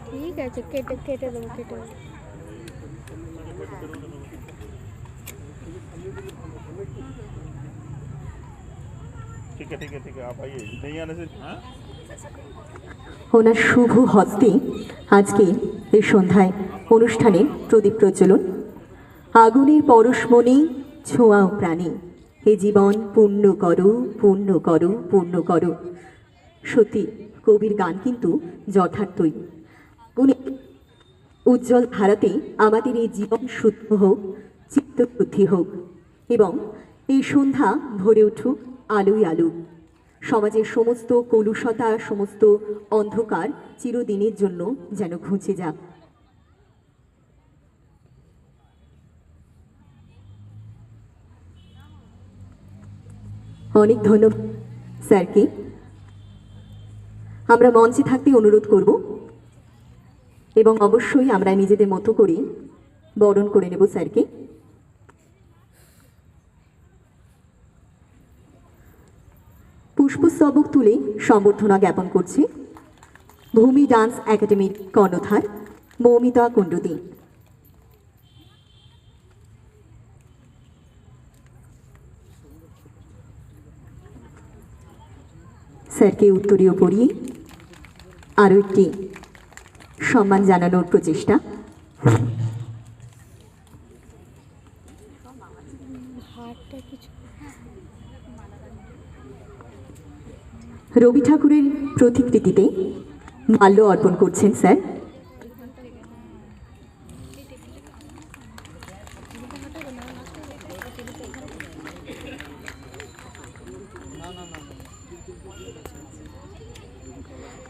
ঠিক আছে, কেটে কেটে দেবো, কেটে দেবো। ठीक है ठीक है ठीक है, आप आइए, नहीं आने से हाँ? ওনার শুভ হস্তে আজকে এই সন্ধ্যায় অনুষ্ঠানে প্রদীপ প্রজ্বলন। আগুনের পরশমণি ছোঁয়াও প্রাণী, হে জীবন পূর্ণ করো পূর্ণ করো পূর্ণ করো। সত্যি কবির গান কিন্তু যথার্থই। উনি উজ্জ্বল ধারাতে আমাদের এই জীবন শুদ্ধ হোক, চিত্তশুদ্ধি হোক এবং এই সন্ধ্যা ভরে উঠুক আলোয় আলো। সমাজের সমস্ত কলুষতা, সমস্ত অন্ধকার চিরদিনের জন্য যেন ঘুচে যাক। অনেক ধন্যবাদ স্যারকে। আমরা মঞ্চে থাকতে অনুরোধ করব এবং অবশ্যই আমরা নিজেদের মতো করে বরণ করে নেব স্যারকে। পুষ্পস্তবক তুলে সম্বর্ধনা জ্ঞাপন করছে ভূমি ডান্স একাডেমির কর্ণধার মৌমিতা কুণ্ডুদী। স্যারকে উত্তরীয় পড়িয়ে আরও একটি সম্মান জানানোর প্রচেষ্টা। রবি ঠাকুরের প্রতিকৃতিতে মাল্য অর্পণ করছেন স্যার।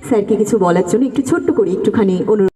স্যারকে কিছু বলার জন্য একটু ছোট্ট করে একটুখানি অনুরোধ।